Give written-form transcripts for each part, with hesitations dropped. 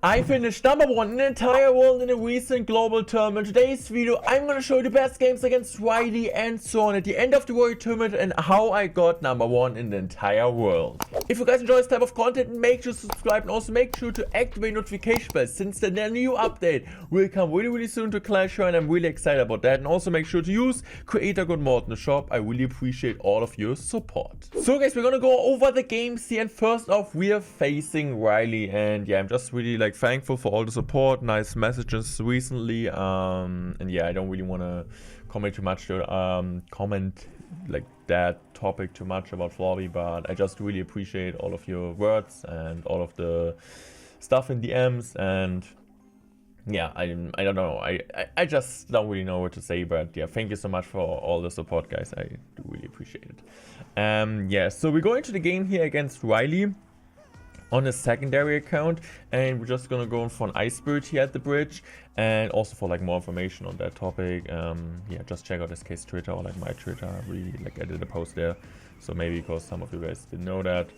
I finished number 1 in the entire world in a recent global tournament. Today's video, I'm gonna show you the best games against Ryley and so on at the end of the Warrior tournament and how I got number 1 in the entire world. If you guys enjoy this type of content, make sure to subscribe and also make sure to activate notification bells since the new update will come really soon to Clash Royale and I'm really excited about that. And also make sure to use Creator Code Mode in the shop. I really appreciate all of your support. So guys, we're gonna go over the games here and first off we are facing Ryley and yeah, I'm just really like thankful for all the support, nice messages recently, and yeah, I don't really want to comment too much to comment like that topic too much about Flobby, but I just really appreciate all of your words and all of the stuff in DMs, and yeah, I don't know, I just don't really know what to say, but yeah, thank you so much for all the support, guys. I do really appreciate it. Yeah, so we go into the game here against Ryley on a secondary account, and we're just gonna go in for an Ice Spirit here at the bridge, and also for like more information on that topic, yeah, just check out SK's Twitter or like my Twitter. Really, like I did a post there, so maybe because some of you guys didn't know that,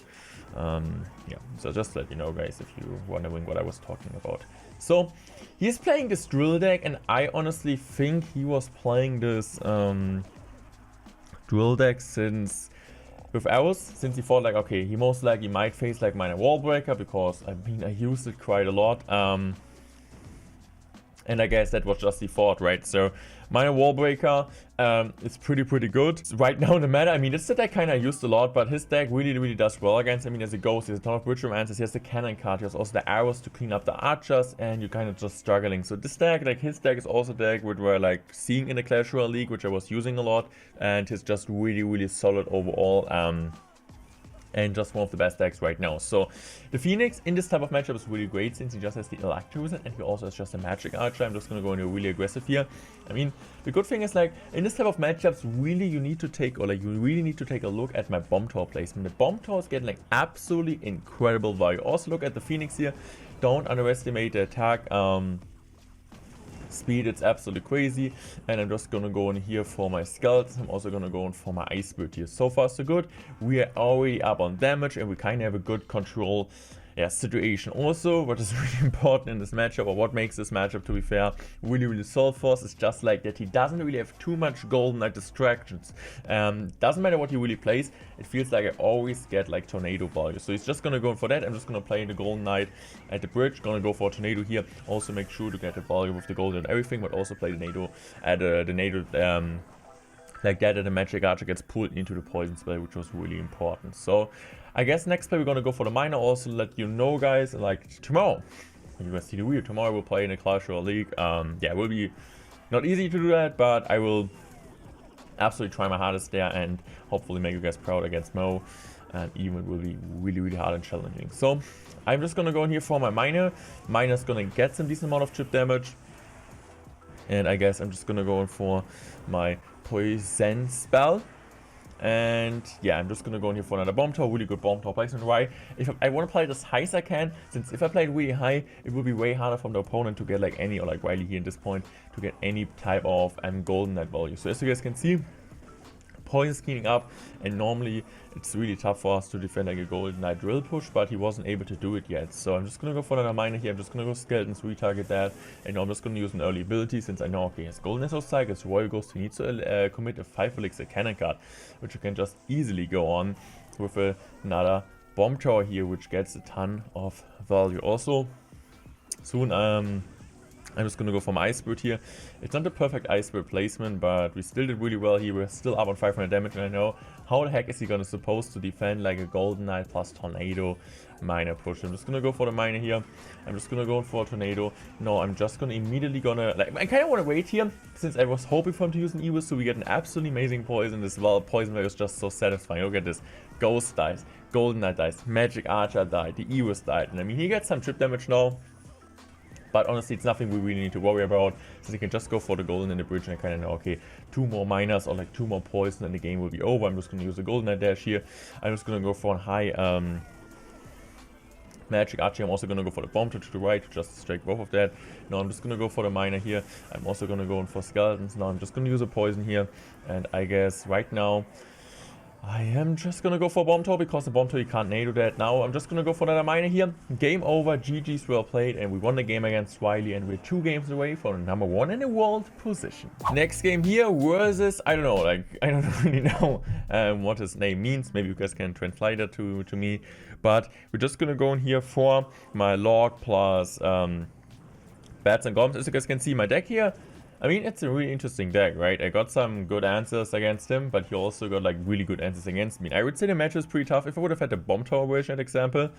yeah, so just let you know, guys, if you're wondering what I was talking about. So he's playing this drill deck, and I honestly think he was playing this drill deck since he thought like, okay, he most likely might face like minor wall breaker, because I mean I used it quite a lot, and I guess that was just the thought, right? So minor wall breaker is pretty good right now in the meta. I mean, it's the deck kind of used a lot, but his deck really does well against. I mean, as it goes, he has a ton of bridge answers, he has the cannon card, he has also the arrows to clean up the archers, and you're kind of just struggling. So this deck, like his deck, is also a deck which we're like seeing in the Clash Royale League, which I was using a lot, and he's just really solid overall. And just one of the best decks right now. So the Phoenix in this type of matchup is really great since he just has the Electro and he also has just a Magic Archer. I'm just going to go into really aggressive here. I mean, the good thing is like in this type of matchups, really you need to take, or like you really need to take a look at my Bomb Tower placement. The Bomb Tower is getting like absolutely incredible value. Also look at the Phoenix here. Don't underestimate the attack speed, it's absolutely crazy. And I'm just gonna go in here for my skeletons. I'm also gonna go in for my Ice Spirit here. So far so good. We are already up on damage and we kind of have a good control situation. Also, what is really important in this matchup, or what makes this matchup, to be fair, really solid for us, is just like that he doesn't really have too much golden knight distractions. Doesn't matter what he really plays, it feels like I always get like tornado value. So he's just gonna go in for that. I'm just gonna play the golden knight at the bridge, gonna go for a tornado here. Also make sure to get the value with the gold and everything, but also play the nado at the nado like that, and the Magic Archer gets pulled into the poison spell, which was really important. So I guess next play we're gonna go for the miner. Also let you know, guys, like tomorrow, when you guys see the video, tomorrow we'll play in the Clash Royale League. Yeah, it will be not easy to do that, but I will absolutely try my hardest there and hopefully make you guys proud against Mo, and even it will be really hard and challenging. So I'm just gonna go in here for my miner. Miner's gonna get some decent amount of chip damage, and I guess I'm just gonna go in for my poison spell. And yeah, I'm just gonna go in here for another Bomb Tower. Really good Bomb Tower placement. Why? If I want to play it as high as I can, since if I play it really high, it will be way harder from the opponent to get like any, or like Ryley here at this point, to get any type of golden knight value. So as you guys can see, poison's cleaning up, and normally it's really tough for us to defend like a golden knight drill push, but he wasn't able to do it yet. So I'm just gonna go for another miner here. I'm just gonna go skeletons, retarget that, and now I'm just gonna use an early ability since I know, okay, his golden Essos cycle, his royal ghost, he needs to commit a 5 elixir cannon card, which you can just easily go on with another Bomb Tower here, which gets a ton of value. Also soon I'm just gonna go for my Ice Spirit here. It's not the perfect Ice Spirit placement, but we still did really well here. We're still up on 500 damage, and I know how the heck is he gonna supposed to defend like a golden knight plus tornado miner push. I'm just gonna go for the miner here. I'm just gonna go for a tornado. No, I'm just gonna immediately like, I kind of want to wait here since I was hoping for him to use an Evo, so we get an absolutely amazing poison as well. Poison value is just so satisfying. Look at this: ghost dies, golden knight dies, magic archer died, the Evo's died, and I mean he gets some chip damage now. But honestly, it's nothing we really need to worry about, since you can just go for the golden in the bridge, and I kind of know, okay, 2 more miners or like 2 more poison and the game will be over. I'm just going to use the golden knight dash here. I'm just going to go for a high Magic Archer. I'm also going to go for the Bomb to the right, just strike both of that. Now I'm just going to go for the miner here. I'm also going to go in for skeletons. Now I'm just going to use a poison here, and I guess right now I am just gonna go for Bomb Tower because the Bomb Tower you can't NATO that. Now I'm just gonna go for another miner here. Game over, GG's well played, and we won the game against Ryley, and we're 2 games away from number 1 in the world position. Next game here versus, I don't know, like, I don't really know what his name means. Maybe you guys can translate it to me. But we're just gonna go in here for my log plus bats and goblins. As you guys can see, my deck here, I mean, it's a really interesting deck, right? I got some good answers against him, but he also got like really good answers against me. I would say the match is pretty tough. If I would have had the Bomb Tower version, for example,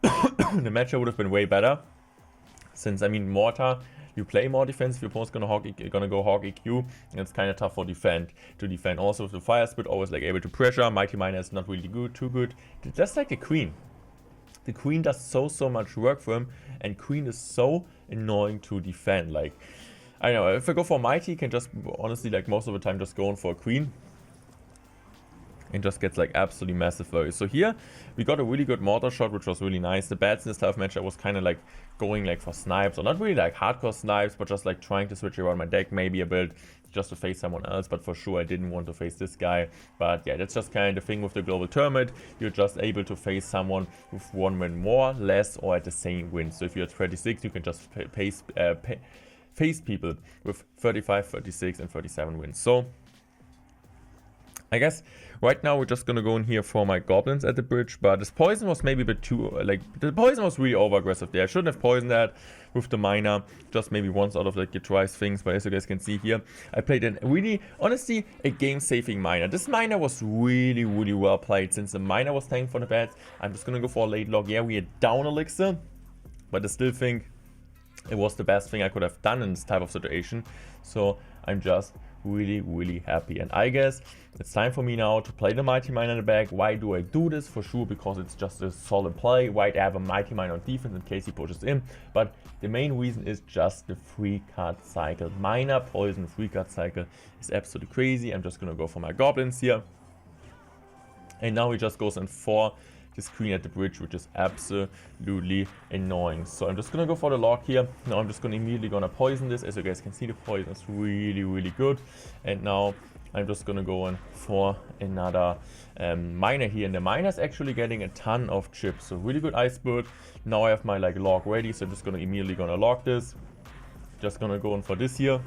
the match would have been way better. Since, I mean, Mortar, you play more defense. If your opponent's gonna go Hawk EQ, and it's kind of tough for to defend. Also, with the Fire Spit, always like able to pressure. Mighty Miner is not really good, too good. Just like the Queen. The Queen does so much work for him, and Queen is so annoying to defend. Like, I know, if I go for Mighty, can just, honestly, like most of the time, just going for a Queen. And just gets like absolutely massive value. So here, we got a really good mortar shot, which was really nice. The bats in this type of match, I was kind of like going like for snipes, or not really like hardcore snipes, but just like trying to switch around my deck maybe a bit, just to face someone else. But for sure, I didn't want to face this guy. But yeah, that's just kind of the thing with the global tournament. You're just able to face someone with 1 win more, less, or at the same win. So if you're at 36, you can just face people with 35, 36, and 37 wins. So I guess right now we're just gonna go in here for my goblins at the bridge, but this poison was maybe a bit too, like, the poison was really over aggressive there. I shouldn't have poisoned that with the miner, just maybe once out of like the twice things, but as you guys can see here, I played a really, honestly, a game-saving miner. This miner was really well played. Since the miner was tanking for the bats, I'm just gonna go for a late log. Yeah, we had down elixir, but I still think it was the best thing I could have done in this type of situation. So I'm just really happy, and I guess it's time for me now to play the Mighty Miner in the back. Why do I do this? For sure, because it's just a solid play. Why do I have a Mighty Miner on defense in case he pushes in? But the main reason is just the 3-card cycle. Miner poison 3-card cycle is absolutely crazy. I'm just gonna go for my goblins here, and now he just goes in 4 this Queen at the bridge, which is absolutely annoying. So I'm just gonna go for the log here. Now I'm just gonna immediately gonna poison this. As you guys can see, the poison is really good. And now I'm just gonna go in for another miner here, and the miner is actually getting a ton of chips. So really good ice bird. Now I have my like log ready, so I'm just gonna immediately gonna log this. Just gonna go in for this here,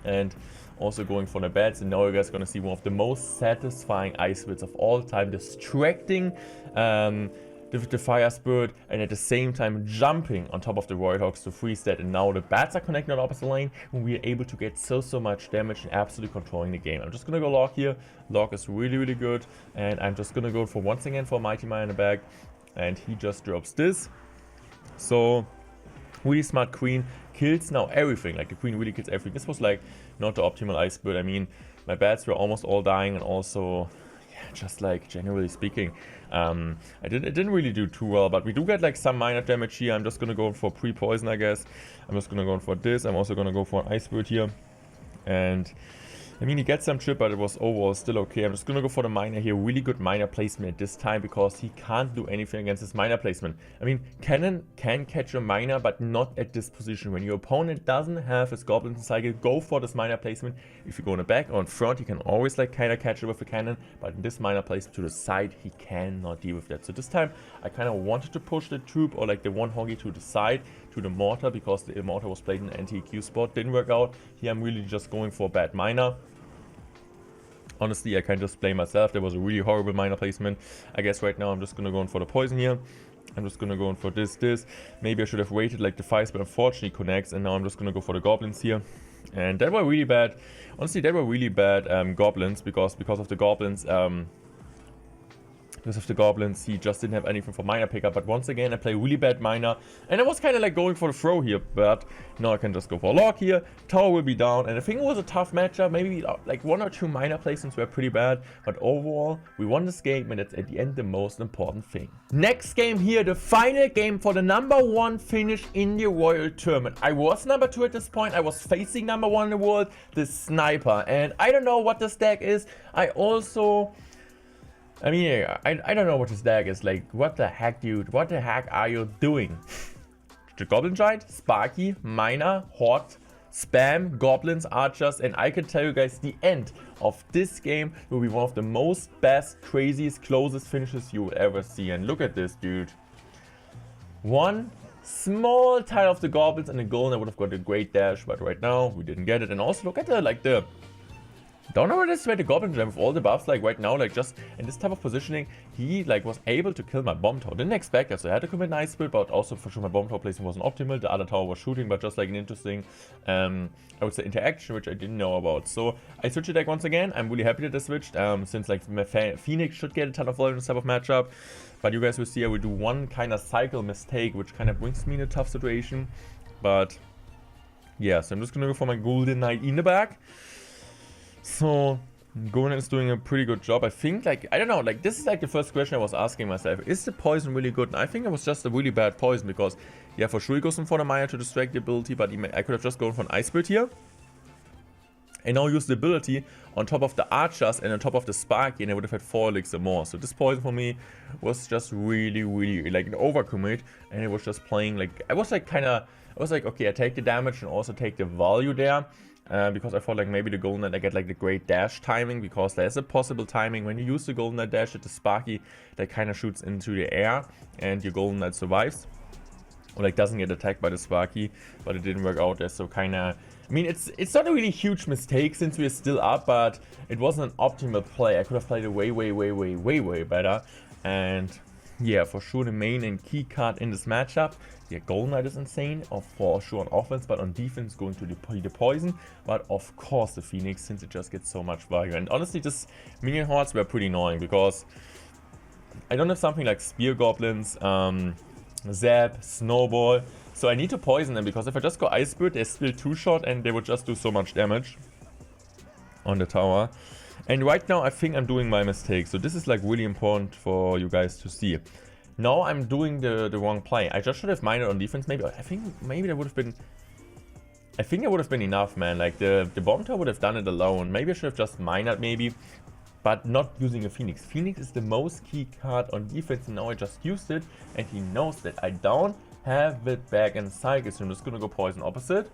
and also going for the bats. And now you guys are gonna see one of the most satisfying ice bits of all time, distracting the fire spirit, and at the same time jumping on top of the Royal Hogs to freeze that. And now the bats are connecting on the opposite lane, and we are able to get so much damage and absolutely controlling the game. I'm just gonna go log here. Log is really good, and I'm just gonna go for once again for Mighty Miner in the back, and he just drops this. So really smart Queen, kills now everything. Like, the Queen really kills everything. This was like not the optimal ice build. I mean, my bats were almost all dying, and also, yeah, just like generally speaking, it didn't really do too well. But we do get like some minor damage here. I'm just gonna go for pre-poison, I guess. I'm just gonna go for this. I'm also gonna go for an ice build here, and I mean, he gets some chip, but it was overall still okay. I'm just gonna go for the miner here. Really good miner placement at this time, because he can't do anything against his miner placement. I mean, Cannon can catch a miner, but not at this position. When your opponent doesn't have his goblins cycle, go for this miner placement. If you go in the back or in front, you can always like kind of catch it with the cannon, but in this miner placement to the side, he cannot deal with that. So this time, I kind of wanted to push the troop, or like the one hoggy to the side, to the mortar, because the mortar was played in the anti-EQ spot. Didn't work out. Here I'm really just going for a bad miner. Honestly, I can't just blame myself. There was a really horrible miner placement. I guess right now I'm just gonna go in for the poison here. I'm just gonna go in for this. Maybe I should have waited like the fights, but unfortunately connects, and now I'm just gonna go for the goblins here. And that were really bad. Honestly, they were really bad goblins, because of the goblins. Because of the goblins, he just didn't have anything for miner pickup. But once again, I play really bad miner, and I was kind of like going for the throw here, but now I can just go for a log here. Tower will be down, and I think it was a tough matchup. Maybe like 1 or 2 miner placements were pretty bad, but overall we won this game, and that's at the end the most important thing. Next game here, the final game for the #1 finish in the Royal Tournament. I was #2 at this point. I was facing #1 in the world, the Sniper, and I don't know what this deck is. I mean, I don't know what this deck is. Like, what the heck, dude? What the heck are you doing? The Goblin Giant, Sparky, Miner, Horde, spam goblins, archers, and I can tell you guys the end of this game will be one of the most best, craziest, closest finishes you will ever see. And look at this, dude. One small tile of the goblins and a goal, and I would have got a great dash, but right now we didn't get it. And also look at the don't know where this way the goblin gem with all the buffs, like right now, like just in this type of positioning, he like was able to kill my bomb tower. Didn't expect that, so I had to commit nice build, but also for sure my bomb tower placement wasn't optimal. The other tower was shooting, but just like an interesting, I would say interaction, which I didn't know about. So I switched the deck once again. I'm really happy that I switched, since like my Phoenix should get a ton of volume in this type of matchup. But you guys will see I will do one kind of cycle mistake, which kind of brings me in a tough situation. But yeah, so I'm just gonna go for my Golden Knight in the back. So Golden is doing a pretty good job. I think, like, I don't know, like this is like the first question I was asking myself. Is the poison really good? And I think it was just a really bad poison because, yeah, for sure he goes in for the Maya to distract the ability, but I could have just gone for an Ice Spirit here. And now use the ability on top of the archers and on top of the Sparky, and I would have had 4 elixir more. So this poison for me was just really like an overcommit, and it was just playing like, I was like, okay, I take the damage and also take the value there. Because I thought like maybe the Golden Knight I get like the great dash timing, because there's a possible timing when you use the Golden Knight dash at the Sparky that kind of shoots into the air and your Golden Knight survives. Or like doesn't get attacked by the Sparky, but it didn't work out there, so kind of, I mean, it's not a really huge mistake since we're still up, but it wasn't an optimal play. I could have played it way better. And yeah, for sure the main and key card in this matchup. Yeah, Golden Knight is insane, for sure on offense, but on defense going to the poison. But of course the Phoenix, since it just gets so much value. And honestly, just minion hordes were pretty annoying because I don't have something like Spear Goblins, Zap, Snowball. So I need to poison them, because if I just go Ice Spirit, they're still 2-shot and they would just do so much damage on the tower. And right now I think I'm doing my mistake. So this is like really important for you guys to see. Now I'm doing the wrong play. I just should have mined on defense. Maybe I think maybe that would have been. I think it would have been enough, man. Like the bomb tower would have done it alone. Maybe I should have just mined maybe, but not using a Phoenix. Phoenix is the most key card on defense, and now I just used it, and he knows that I don't have it back in cycle. So I'm just gonna go poison opposite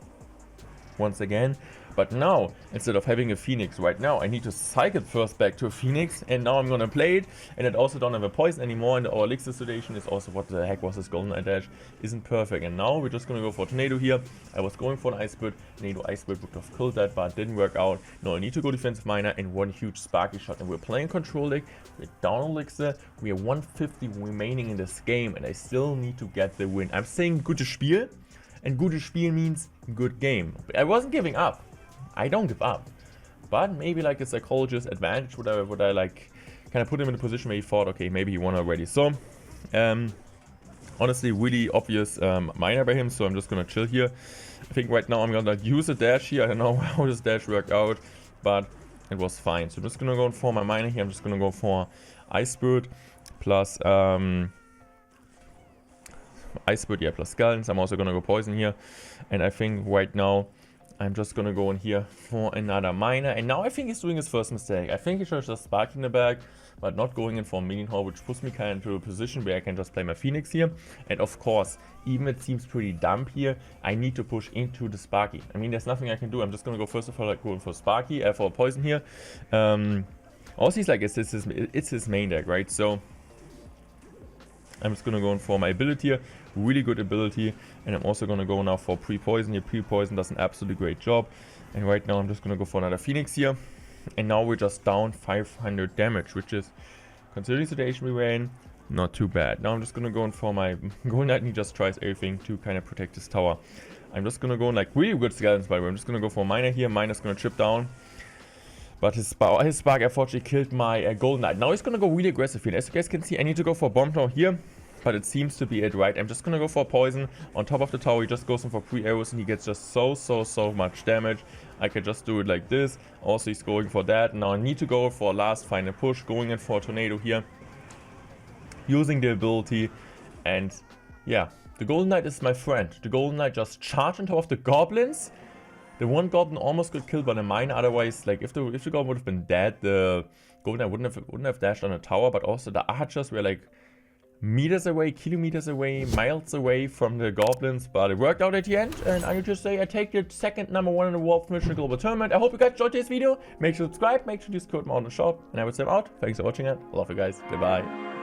once again. But now, instead of having a Phoenix right now, I need to cycle first back to a Phoenix, and now I'm gonna play it, and it also don't have a poison anymore, and our elixir situation is also, what the heck was this Golden Knight dash, isn't perfect. And now we're just gonna go for Tornado here. I was going for an Ice Spirit, Tornado Ice Spirit would have killed that, but it didn't work out. Now I need to go defensive miner and one huge Sparky shot, and we're playing control deck, we're down on elixir, we have 150 remaining in this game, and I still need to get the win. I'm saying gutes Spiel, and gutes Spiel means good game. I wasn't giving up. I don't give up, but maybe like a psychologist advantage would I like kind of put him in a position where he thought, okay, maybe he won already. So honestly, really obvious miner by him, so I'm just gonna chill here. I think right now I'm gonna use a dash here. I don't know how this dash worked out, but it was fine. So I'm just gonna go for my miner here. I'm just gonna go for Ice Spirit plus Ice Spirit, yeah, plus Skeletons. I'm also gonna go poison here, and I think right now I'm just gonna go in here for another miner. And now I think he's doing his first mistake. I think he should just Spark in the back, but not going in for a minion hole, which puts me kind of into a position where I can just play my Phoenix here. And of course, even it seems pretty dumb here, I need to push into the Sparky. I mean, there's nothing I can do. I'm just gonna go first of all like going for Sparky, for poison here. Also, he's like, it's his main deck, right? So I'm just gonna go in for my ability here, really good ability, and I'm also gonna go now for pre-poison here. Pre-poison does an absolutely great job, and right now I'm just gonna go for another Phoenix here, and now we're just down 500 damage, which is, considering the situation we were in, not too bad. Now I'm just gonna go in for my Golden Knight, and he just tries everything to kind of protect his tower. I'm just gonna go in like really good skeletons, by the way. I'm just gonna go for Miner here. Miner's gonna chip down. But his Spark unfortunately killed my Golden Knight. Now he's gonna go really aggressive here. As you guys can see, I need to go for Bomb Tower here, but it seems to be it, right? I'm just gonna go for Poison. On top of the tower, he just goes in for 3 arrows, and he gets just so much damage. I can just do it like this. Also, he's going for that. Now I need to go for a last final push, going in for a Tornado here, using the ability, and yeah, the Golden Knight is my friend. The Golden Knight just charged on top of the goblins. The one goblin almost got killed by the mine. Otherwise, like if the goblin would have been dead, the Golden Knight wouldn't have dashed on the tower. But also the archers were like meters away, kilometers away, miles away from the goblins, but it worked out at the end, and I would just say I take the second #1 in the Wolf Mission Global Tournament. I hope you guys enjoyed this video. Make sure to subscribe, make sure to use code MOUNTAIN shop, and I would say I'm out. Thanks for watching it. I love you guys. Goodbye.